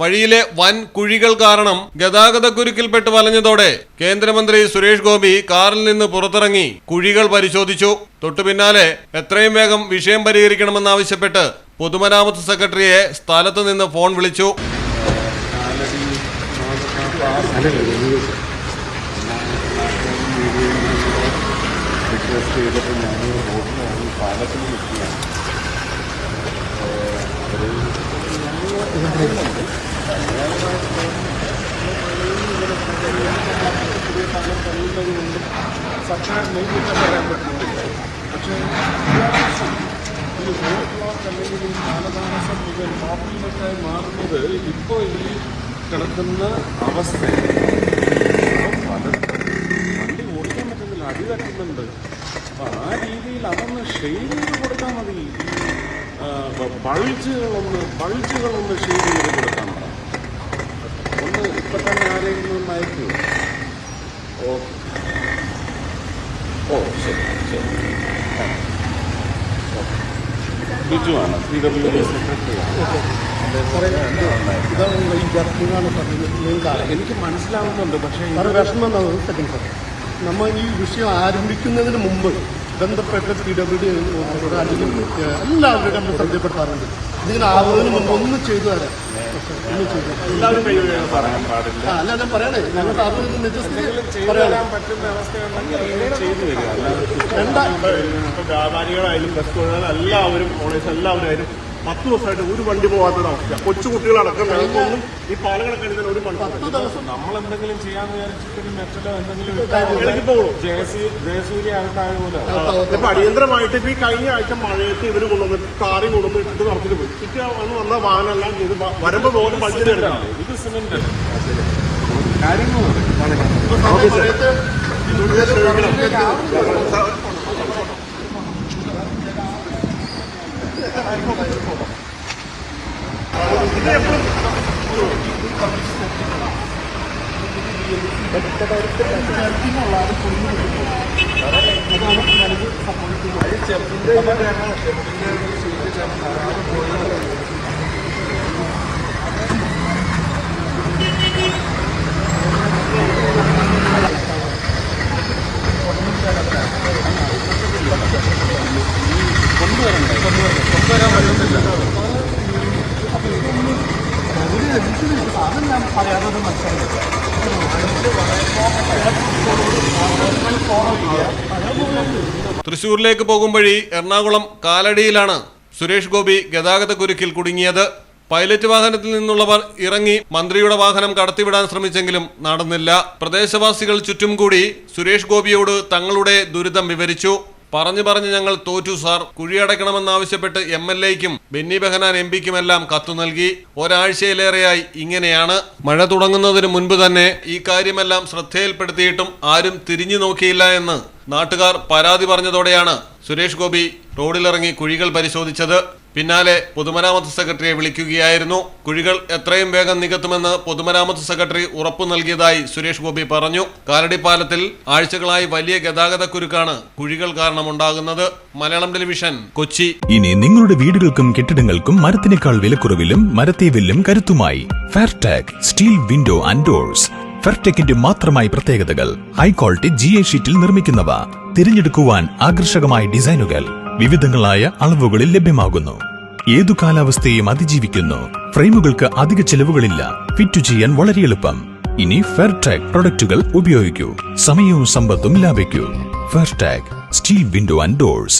വഴിയിലെ വൻ കുഴികൾ കാരണം ഗതാഗതക്കുരുക്കിൽപ്പെട്ട് വലഞ്ഞതോടെ കേന്ദ്രമന്ത്രി സുരേഷ് ഗോപി കാറിൽ നിന്ന് പുറത്തിറങ്ങി കുഴികൾ പരിശോധിച്ചു. തൊട്ടു പിന്നാലെ എത്രയും വേഗം വിഷയം പരിഹരിക്കണമെന്നാവശ്യപ്പെട്ട് പൊതുമരാമത്ത് സെക്രട്ടറിയെ സ്ഥലത്ത് നിന്ന് ഫോൺ വിളിച്ചു. സർക്കാർ നേരിട്ട് പറയാൻ പറ്റുന്നില്ല. പക്ഷേ ഈ റോഡ് ബ്ലോക്ക് അല്ലെങ്കിൽ ഈ കാലതാമസം ഇത് പോപ്പുലറായി മാറുന്നത് ഇപ്പോൾ ഈ കിടക്കുന്ന അവസ്ഥ വണ്ടി ഓടിക്കാൻ പറ്റുന്നില്ല, അടി തട്ടുന്നുണ്ട്. അപ്പം ആ രീതിയിൽ അതൊന്ന് ഷെയ്ഡ് ചെയ്ത് കൊടുത്താൽ മതി. ബൾജുകളൊന്ന് ഷെയ്ഡ് ചെയ്ത് കൊടുക്കാൻ മതി. ഒന്ന് ഇപ്പം തന്നെ ആരെങ്കിലും അയക്കൂ. ശരി ശരി. ബിജുവാണ്, PWD സെക്രട്ടറിയാണ്. എനിക്ക് മനസ്സിലാവുന്നുണ്ട്. പക്ഷേ വിഷമം സെക്കൻഡ് സാർ, നമ്മൾ ഈ വിഷയം ആരംഭിക്കുന്നതിന് മുമ്പ് ബന്ധപ്പെട്ട PWD അല്ലെങ്കിൽ എല്ലാവരും നമ്മൾ ശ്രദ്ധപ്പെടുത്താറുണ്ട്. ഇതിങ്ങനെ ആവുന്നതിന് മുമ്പ് ഒന്ന് ചെയ്തു തരാം. എല്ലാവരും പറയാൻ പാടില്ല. അല്ല ഞാൻ പറയണേ, ഞങ്ങൾക്ക് പറയാൻ പറ്റുന്ന അവസ്ഥയുണ്ടെങ്കിൽ ചെയ്തു തരിക. വ്യാപാരികളായാലും ബസ് തൊഴിലാളികളും എല്ലാവരും ഓണേഴ്സ് എല്ലാവരും 10 ദിവസമായിട്ട് ഒരു വണ്ടി പോകാത്തൊരു അവസ്ഥ. കൊച്ചുകുട്ടികളടക്കം ഞങ്ങൾക്കൊന്നും ഈ പാലങ്ങളൊക്കെ എടുക്കാൻ ഒരു മണിക്കൂർ നമ്മളെന്തെങ്കിലും ചെയ്യാന്ന് വിചാരിച്ചിട്ട് മെച്ചലോ എന്തെങ്കിലും ജയസൂര്യ ആകട്ടായതുപോലെ ഇപ്പൊ അടിയന്തരമായിട്ട് ഇപ്പൊ ഈ കഴിഞ്ഞ ആഴ്ച മഴയത്ത് ഇവര് കൊണ്ടുവന്ന് കാറി കൊണ്ടുവന്ന് ഇട്ട് നടത്തിട്ട് പോയി. ഇട്ട് വന്ന വാഹനമെല്ലാം ചെയ്ത് വരുമ്പോ പോലും ബഡ്ജറ്റ് എടുക്കണം. ഇത് സിമെന്റ് കാര്യങ്ങളുണ്ട്. ഇത് എപ്പോഴും കൊണ്ടുവരാൻ പറ്റുന്നില്ല. അതെല്ലാം പറയാതെ മനസ്സിലാക്കി തൃശൂരിലേക്ക് പോകും വഴി എറണാകുളം കാലടിയിലാണ് സുരേഷ് ഗോപി ഗതാഗതക്കുരുക്കിൽ കുടുങ്ങിയത്. പൈലറ്റ് വാഹനത്തിൽ നിന്നുള്ളവർ ഇറങ്ങി മന്ത്രിയുടെ വാഹനം കടത്തിവിടാൻ ശ്രമിച്ചെങ്കിലും നടന്നില്ല. പ്രദേശവാസികൾ ചുറ്റും കൂടി സുരേഷ് ഗോപിയോട് തങ്ങളുടെ ദുരിതം വിവരിച്ചു. പറഞ്ഞു ഞങ്ങൾ തോറ്റു സാർ, കുഴിയടക്കണമെന്നാവശ്യപ്പെട്ട് MLAയ്ക്കും ബെന്നി ബെഹനാൻ MP-ക്കുമെല്ലാം കത്തു നൽകി. ഒരാഴ്ചയിലേറെയായി ഇങ്ങനെയാണ്. മഴ തുടങ്ങുന്നതിന് മുൻപ് തന്നെ ഈ കാര്യമെല്ലാം ശ്രദ്ധയിൽപ്പെടുത്തിയിട്ടും ആരും തിരിഞ്ഞു നോക്കിയില്ല എന്ന് നാട്ടുകാർ പരാതി പറഞ്ഞതോടെയാണ് സുരേഷ് ഗോപി റോഡിലിറങ്ങി കുഴികൾ പരിശോധിച്ചത്. പിന്നാലെ പൊതുമരാമത്ത് സെക്രട്ടറിയെ വിളിക്കുകയായിരുന്നു. കുഴികൾ എത്രയും വേഗം നികത്തുമെന്ന് പൊതുമരാമത്ത് സെക്രട്ടറി ഉറപ്പു നൽകിയതായി സുരേഷ് ഗോപി പറഞ്ഞു. കാലടി പാലത്തിൽ ആഴ്ചകളായി വലിയ ഗതാഗതക്കുരുക്കാണ് കുഴികൾ കാരണമുണ്ടാകുന്നത്. മലയാളം ടെലിവിഷൻ, കൊച്ചി. ഇനി നിങ്ങളുടെ വീടുകൾക്കും കെട്ടിടങ്ങൾക്കും മരത്തിനേക്കാൾ വിലക്കുറവിലും മരത്തേവിലും കരുത്തുമായി ഫെയർടെക് സ്റ്റീൽ വിൻഡോ ആൻഡ് ഡോർസ്. ഫെയർടെക്കിന്റെ മാത്രമായി പ്രത്യേകതകൾ. ഹൈ ക്വാളിറ്റി GA ഷീറ്റിൽ നിർമ്മിക്കുന്നവ. തിരഞ്ഞെടുക്കുവാൻ ആകർഷകമായ ഡിസൈനുകൾ വിവിധങ്ങളായ അളവുകളിൽ ലഭ്യമാകുന്നു. ഏതു കാലാവസ്ഥയും അതിജീവിക്കുന്നു. ഫ്രെയിമുകൾക്ക് അധിക ചെലവുകളില്ല. ഫിറ്റ് ചെയ്യാൻ വളരെ എളുപ്പം. ഇനി ഫെയർടെക് പ്രൊഡക്റ്റുകൾ ഉപയോഗിക്കൂ. സമയവും സമ്പത്തും ലാഭിക്കൂ. ഫെയർടെക് സ്റ്റീൽ വിൻഡോ ആൻഡ് ഡോർസ്.